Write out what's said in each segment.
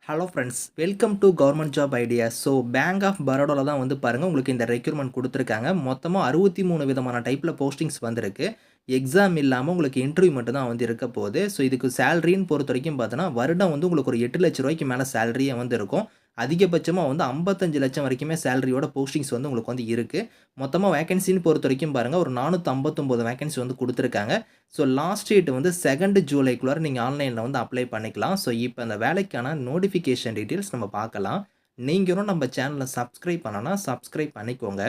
Hello friends, welcome to government job ideas. So bank of பரோடால தான் வந்து பாருங்கள் உங்களுக்கு இந்த ரெக்யூர்மெண்ட் கொடுத்துருக்காங்க. மொத்தமாக 63 விதமான டைப்பில் போஸ்டிங்ஸ் வந்திருக்கு. எக்ஸாம் இல்லாமல் உங்களுக்கு இன்டர்வியூ மட்டும் தான் வந்து இருக்க போகுது. ஸோ இதுக்கு சேலரின்னு பொறுத்த வரைக்கும் பார்த்தோன்னா வருடம் வந்து உங்களுக்கு ஒரு 8 லட்ச ரூபாய்க்கு மேலே சேலரியே வந்து இருக்கும். அதிகபட்சமாக வந்து 55 லட்சம் வரைக்குமே சேலரியோட போஸ்டிங்ஸ் வந்து உங்களுக்கு வந்து இருக்குது. மொத்தமாக வேகன்சின்னு பொறுத்த வரைக்கும் பாருங்கள் ஒரு 459 வேகன்சி வந்து கொடுத்துருக்காங்க. ஸோ லாஸ்ட் டேட் வந்து 2 ஜூலைக்குள்ளார நீங்கள் ஆன்லைனில் வந்து அப்ளை பண்ணிக்கலாம். ஸோ இப்போ அந்த வேலைக்கான நோட்டிஃபிகேஷன் டீட்டெயில்ஸ் நம்ம பார்க்கலாம். நீங்களும் நம்ம சேனலை சப்ஸ்கிரைப் பண்ணனா சப்ஸ்கிரைப் பண்ணிக்கோங்க.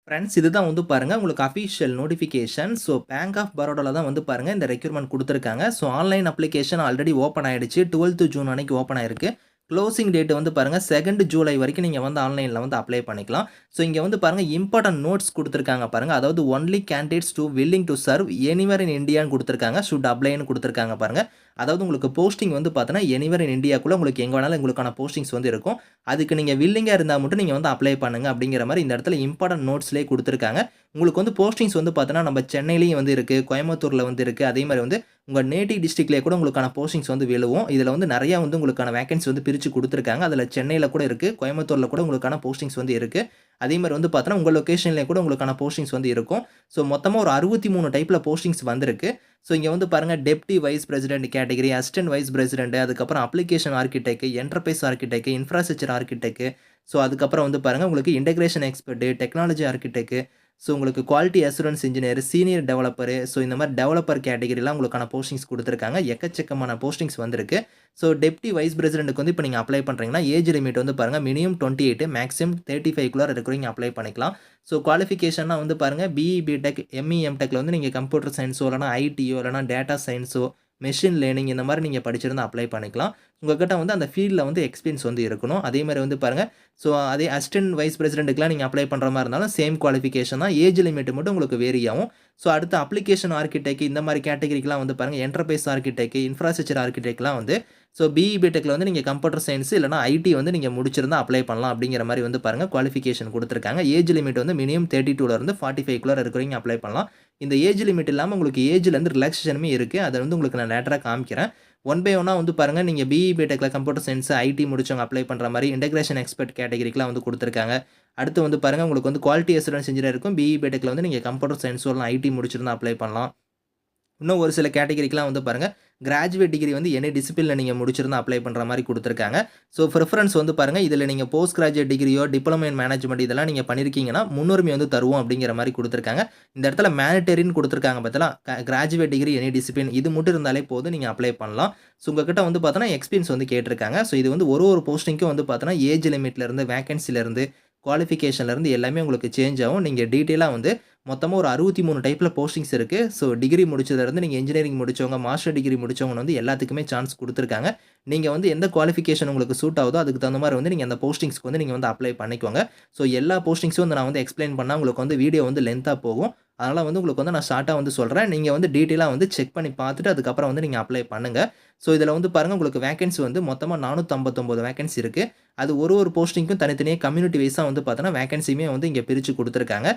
ஃப்ரெண்ட்ஸ், இதுதான் வந்து பாருங்கள் உங்களுக்கு official notification. So bank of பரோடால தான் வந்து பாருங்கள் இந்த ரெக்யூர்மெண்ட் கொடுத்துருக்காங்க. So online application already open ஆகிடுச்சு. 12th ஜூன் அன்னைக்கு ஓப்பன் ஆயிருக்கு. க்ளோசிங் டேட் வந்து பாருங்கள் 2 ஜூலை வரைக்கும் நீங்கள் வந்து ஆன்லைனில் வந்து அப்ளை பண்ணிக்கலாம். ஸோ இங்கே வந்து பாருங்கள் இம்பார்ட்டன்ட் நோட்ஸ் கொடுத்துருக்காங்க பாருங்கள். அதாவது only candidates to willing to serve anywhere இன் இந்தியான்னு கொடுத்துருக்காங்க. ஷுட் அப்ளைன்னு கொடுத்துருக்காங்க பாருங்கள். அதாவது உங்களுக்கு போஸ்டிங் வந்து பார்த்தோன்னா எனிவேர் இன் இந்தியாக்குள்ளே உங்களுக்கு எங்கே வேணாலும் உங்களுக்கான போஸ்டிங்ஸ் வந்து இருக்கும். அதுக்கு நீங்கள் வில்லிங்காக இருந்தால் மட்டும் நீங்கள் வந்து அப்ளை பண்ணுங்கள் அப்படிங்கிற மாதிரி இந்த இடத்துல இம்பார்ட்டன்ட் நோட்ஸ்லேயே கொடுத்துருக்காங்க. உங்களுக்கு வந்து போஸ்டிங்ஸ் வந்து பார்த்தோன்னா நம்ம சென்னையிலையும் வந்து இருக்குது, கோயம்புத்தூரில் வந்து இருக்குது. அதே மாதிரி வந்து உங்கள் நேட்டிவ் டிஸ்ட்ரிக்ட்லேயே கூட உங்களுக்கான போஸ்டிங்ஸ் வந்து விழுவும். இதில் வந்து நிறையா வந்து உங்களுக்கான வேகன்சி வந்து பிரித்து கொடுத்துருக்காங்க. அதில் சென்னையில் கூட இருக்குது, கோயம்புத்தூரில் கூட உங்களுக்கான போஸ்டிங்ஸ் வந்து இருக்குது. அதே மாதிரி வந்து பார்த்தோன்னா உங்கள் லொக்கேஷன்லேயே கூட உங்களுக்கான போஸ்டிங்ஸ் வந்து இருக்கும். ஸோ மொத்தமாக ஒரு 63 டைப்பில் போஸ்டிங்ஸ் வந்திருக்கு. ஸோ இங்கே வந்து பாருங்கள் deputy vice president category, assistant vice president, அதுக்கப்புறம் application architect, enterprise architect, infrastructure architect, so அதுக்கப்புறம் வந்து பாருங்கள் உங்களுக்கு integration expert, technology architect, so உங்களுக்கு quality assurance engineer, senior developer, so இந்த மாதிரி டெவலப்பர் கேட்டகரிலாம் உங்களுக்கான போஸ்டிங்ஸ் கொடுத்துருக்காங்க. எக்கச்சக்கமான போஸ்டிங்ஸ் வந்திருக்கு. ஸோ டெப்டி வைஸ் பிரசிடென்ட்டுக்கு வந்து இப்போ நீங்கள் அப்ளை பண்ணுறீங்கன்னா ஏஜ் லிமிட் வந்து பாருங்கள் மினிமம் 28 மேக்ஸிமம் 35 இருக்கிறவங்க அப்ளை பண்ணிக்கலாம். ஸோ குவாலிஃபிகேஷன்னா வந்து பாருங்கள் பிஇ பிடெக் எம்இ எம்டெக்கில் வந்து நீங்கள் கம்ப்யூட்டர் சயின்ஸோ இல்லைனா ஐடியோ இல்லைனா டேட்டா சயின்ஸோ மெஷின் லேர்னிங் இந்த மாதிரி நீங்கள் படிச்சிருந்தா அப்ளை பண்ணிக்கலாம். உங்கள்கிட்ட வந்து அந்த ஃபீல்டில் வந்து எக்ஸ்பீரியன்ஸ் வந்து இருக்கணும். அதே மாதிரி வந்து பாருங்கள் ஸோ அதே அசிஸ்டன்ட் வைஸ் பிரசிடென்ட்டுக்குலாம் நீங்கள் அப்ளை பண்ணுற மாதிரி இருந்தாலும் சேம் குவாலிஃபிகேஷன் தான். ஏஜ் லிமிட் மட்டும் உங்களுக்கு வேரி ஆகும். ஸோ அடுத்து அப்ளிகேஷன் ஆர்கிடெக்ட் இந்த மாதிரி கேட்டகரிக்கெலாம் வந்து பாருங்கள் என்டர்பிரைஸ் ஆர்கிடெக்ட், இன்ஃப்ராஸ்ட்ரக்சர் ஆர்கிடெக்ட்லாம் வந்து ஸோ பிஇ பிடெக்கில் வந்து நீங்கள் கம்ப்யூட்டர் சயின்ஸ் இல்லைனா ஐடி வந்து நீங்கள் முடிச்சிருந்தா அப்ளை பண்ணலாம் அப்படிங்கிற மாதிரி வந்து பாருங்கள் குவாலிஃபிகேஷன் கொடுத்துருக்காங்க. ஏஜ் லிமிட் வந்து மினிமம் 32 45 இருக்கிறவங்க அப்ளை பண்ணலாம். இந்த ஏஜ் லிமிட் இல்லாமல் உங்களுக்கு ஏஜ்லேருந்து ரிலாக்ஸேஷனுமே இருக்குது. அதை வந்து உங்களுக்கு நான் லேட்டராக காமிக்கிறேன். ஒன் பை ஒன்னாக வந்து பாருங்கள் நீங்கள் பிஇ பிடெக்கில் கம்ப்யூட்டர் சயின்ஸ் ஐடி முடிச்சவங்க அப்ளை பண்ணுற மாதிரி இன்டகிரேஷன் எக்ஸ்பர்ட் கேட்டகரிக்கெலாம் வந்து கொடுத்துருக்காங்க. அடுத்து வந்து பாருங்கள் உங்களுக்கு வந்து குவாலிட்டி அசூரன்ஸ் இன்ஜினியர் இருக்கும். பிஇ பிடெக்கில் வந்து நீங்கள் கம்ப்யூட்டர் சயின்ஸோ இல்லை ஐடி முடிச்சிருந்தா அப்ளை பண்ணலாம். இன்னும் ஒரு சில கேட்டகரிக்கெலாம் வந்து பாருங்கள் கிராஜுவேட் டிகிரி வந்து எனி டிசிப்ளினில் நீங்கள் முடிச்சிருந்தா அப்ளை பண்ணுற மாதிரி கொடுத்துருக்காங்க. ஸோ ப்ரிஃபரன்ஸ் வந்து பாருங்கள் இதில் நீங்கள் போஸ்ட் கிராஜுவேட் டிகிரியோ டிப்ளமோ இன் மேனேஜ்மெண்ட் இதெல்லாம் நீங்கள் பண்ணியிருக்கீங்கன்னா முன்னுரிமை வந்து தருவோம் அப்படிங்கிற மாதிரி கொடுத்துருக்காங்க. இந்த இடத்துல மேனிட்டரின்னு கொடுத்துருக்காங்க பார்த்தலாம். கிராஜுவேட் டிகிரி எனி டிசிப்ளின் இது மட்டும் இருந்தாலே போதும் நீங்கள் அப்ளை பண்ணலாம். ஸோ உங்கள்கிட்ட வந்து பார்த்தோன்னா எக்ஸ்பீரியன்ஸ் வந்து கேட்டிருக்காங்க. ஸோ இது வந்து ஒரு போஸ்டிங்க்கும் வந்து பார்த்தோன்னா ஏஜ் லிமிட்லேருந்து வேகன்சிலேருந்து குவாலிஃபிகேஷன்லேருந்து எல்லாமே உங்களுக்கு சேஞ்ச் ஆகும். நீங்கள் டீட்டெயிலாக வந்து மொத்தமாக ஒரு 63 டைப்பில் போஸ்டிங்ஸ் இருக்குது. ஸோ டிகிரி முடிச்சதுலேருந்து நீங்கள் இன்ஜினியரிங் முடிச்சவங்க, மாஸ்டர் டிகிரி முடிச்சவங்க வந்து எல்லாத்துக்குமே சான்ஸ் கொடுத்துருக்காங்க. நீங்கள் வந்து எந்த குவாலிஃபிகேஷன் உங்களுக்கு சூட் ஆகுதோ அதுக்கு தகுந்த மாதிரி வந்து நீங்கள் அந்த போஸ்டிங்ஸ்க்கு வந்து நீங்கள் வந்து அப்ளை பண்ணிக்கோங்க. ஸோ எல்லா போஸ்டிங்ஸும் வந்து நான் வந்து எக்ஸ்பிளைன் பண்ணால் உங்களுக்கு வந்து வீடியோ வந்து லென்த்தாக போகும். அதனால் வந்து உங்களுக்கு வந்து நான் ஷார்ட்டாக வந்து சொல்கிறேன். நீங்கள் வந்து டீட்டெயிலாக வந்து செக் பண்ணி பார்த்துட்டு அதுக்கப்புறம் வந்து நீங்கள் அப்ளை பண்ணுங்கள். ஸோ இதில் வந்து பாருங்கள் உங்களுக்கு வேகன்சி வந்து மொத்தமாக 459 வேகன்சி இருக்குது. அது ஒரு போஸ்டிங்க்கும் தனித்தனியாக கம்யூனிட்டி வைஸாக வந்து பார்த்தோன்னா வேகன்சியுமே வந்து இங்கே பிரித்து கொடுத்துருக்காங்க.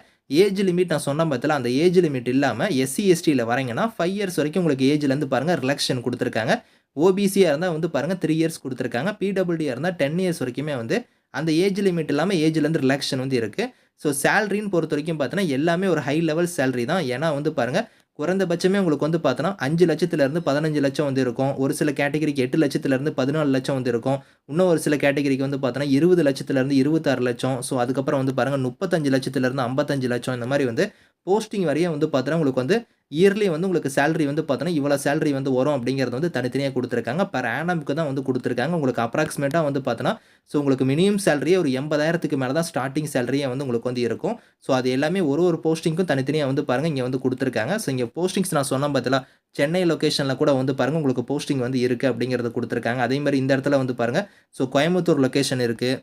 ஏஜ் லிமிட் நான் சொன்ன பார்த்தல அந்த ஏஜ் லிமிட் இல்லாமல் எஸ்சி எஸ்டியில் வரீங்கன்னா 5 இயர்ஸ் வரைக்கும் உங்களுக்கு ஏஜ்லேருந்து பாருங்கள் ரிலாக்ஸேஷன் கொடுத்துருக்காங்க. ஓபிசியாக இருந்தால் வந்து பாருங்கள் 3 இயர்ஸ் கொடுத்துருக்காங்க. பிடபிள்யூடியாக இருந்தால் 10 இயர்ஸ் வரைக்குமே வந்து அந்த ஏஜ் லிமிட் இல்லாமல் ஏஜ்லேருந்து ரிலாக்ஸேஷன் வந்து இருக்குது. ஸோ சேலரின்னு பொறுத்த வரைக்கும் பார்த்தோன்னா எல்லாமே ஒரு ஹை லெவல் சேலரி தான். ஏன்னா வந்து பாருங்கள் குறைந்தபட்சமே உங்களுக்கு வந்து பார்த்தோன்னா 5 லட்சத்துலேருந்து 15 லட்சம் வந்து இருக்கும். ஒரு சில கேட்டகரிக்கு 8 லட்சத்துலேருந்து 14 லட்சம் வந்து இருக்கும். இன்னும் ஒரு சில கேட்டகரிக்கு வந்து பார்த்தோன்னா 20 லட்சத்துலேருந்து 26 லட்சம். ஸோ அதுக்கப்புறம் வந்து பாருங்கள் 35 லட்சத்துலேருந்து 55 லட்சம் இந்த மாதிரி வந்து போஸ்டிங் வரையே வந்து பார்த்தோன்னா உங்களுக்கு வந்து இயர்லி வந்து உங்களுக்கு சேலரி வந்து பார்த்தோன்னா இவ்வளோ சேலரி வந்து வரும் அப்படிங்கிறது வந்து தனித்தனியாக கொடுத்துருக்காங்க. பர் ஆனம்க்கு தான் வந்து கொடுத்துருக்காங்க. உங்களுக்கு அப்ராக்சிமேட்டாக வந்து பார்த்தோன்னா ஸோ உங்களுக்கு மினிமம் சேலரியே ஒரு 80,000க்கு மேலே தான் ஸ்டார்டிங் சேலரியே வந்து உங்களுக்கு வந்து இருக்கும். ஸோ அது எல்லாமே ஒரு போஸ்டிங்க்கும் தனித்தனியாக வந்து பாருங்கள் இங்கே வந்து கொடுத்துருக்காங்க. ஸோ இங்கே போஸ்டிங்ஸ் நான் சொன்ன பார்த்தல சென்னை லொக்கேஷனில் கூட வந்து பாருங்கள் உங்களுக்கு போஸ்டிங் வந்து இருக்குது அப்படிங்கிறத கொடுத்துருக்காங்க. அதே மாதிரி இந்த இடத்துல வந்து பாருங்கள் ஸோ கோயம்புத்தூர் லொக்கேஷன் இருக்குது.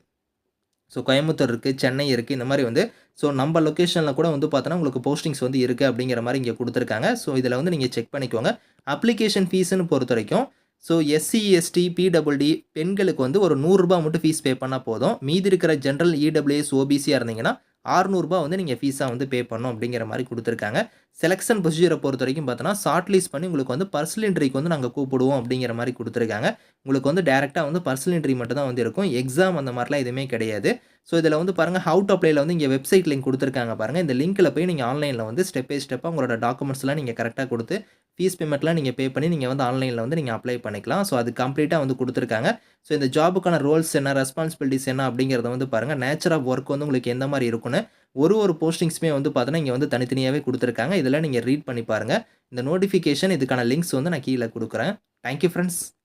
ஸோ கோயம்புத்தூர் இருக்குது, சென்னை இருக்குது. இந்த மாதிரி வந்து ஸோ நம்ம லொக்கேஷனில் கூட வந்து பார்த்தோன்னா உங்களுக்கு போஸ்டிங்ஸ் வந்து இருக்குது அப்படிங்கிற மாதிரி இங்கே கொடுத்துருக்காங்க. ஸோ இதில் வந்து நீங்கள் செக் பண்ணிக்கோங்க. அப்ளிகேஷன் ஃபீஸ்ன்னு பொறுத்த வரைக்கும் ஸோ எஸ்சி எஸ்டி பிடபிள்யூடி பெண்களுக்கு வந்து ஒரு ₹100 மட்டும் ஃபீஸ் பே பண்ணால் போதும். மீதி இருக்கிற ஜென்ரல் இடபிள்யூஎஸ் ஓபிசியாக இருந்தீங்கன்னா ₹600 வந்து நீங்கள் ஃபீஸாக வந்து பே பண்ணணும் அப்படிங்கிற மாதிரி கொடுத்துருக்காங்க. செலக்ஷன் ப்ரொசீஜர பொறுத்தவரைக்கும் பார்த்தோன்னா, ஷார்ட் லிஸ்ட் பண்ணி உங்களுக்கு வந்து பர்சனல் இன்டர்வியூக்கு வந்து நாங்க கூப்பிடுவோம் அப்படிங்கிற மாரி குடுத்துருக்காங்க. உங்களுக்கு வந்து டைரக்ட்டா வந்து பர்சனல் இன்டர்வியூ மட்டும் தான் வந்து இருக்கும். எக்ஸாம் அந்த மாரிலாம் எதுவுமே கிடையாது. ஸோ இதில வந்து பாருங்க ஹவ் டூ அப்ளைல வந்து இங்க வெப்சைட் லிங்க் குடுத்துருக்காங்க பாருங்க. இந்த லிங்க்ல போய் நீங்க ஆன்லைன்ல வந்து ஸ்டெப் பை ஸ்டெப்பா உங்களோட டாக்குமெண்ட்ஸ்லாம் நீங்க கரெக்ட்டா குடுத்து, ஃபீஸ் பேமெண்ட்லாம் நீங்க பே பண்ணி நீங்க வந்து ஆன்லைன்ல வந்து நீங்க அப்ளை பண்ணிக்கலாம். ஸோ அது கம்ப்ளீட்டா வந்து குடுத்துருக்காங்க. ஸோ இந்த ஜாப்க்கான ரோல்ஸ் என்ன, ரெஸ்பான்சிபிலிட்டீஸ் என்ன அப்படிங்கிறத வந்து பாருங்க. நேச்சர் ஆஃப் வொர்க் வந்து உங்களுக்கு எந்த மாரி இருக்குன்னு ஒரு போஸ்டிங்ஸுமே வந்து பார்த்தீங்கன்னா, இங்க வந்து தனித்தனியாவே குடுத்துருக்காங்க. இதெல்லாம் நீங்க ரீட் பண்ணி பாருங்க. இந்த நோட்டிஃபிகேஷன் இதுக்கான லிங்க்ஸ் வந்து நான் கீழ குடுக்குறேன். Thank you friends.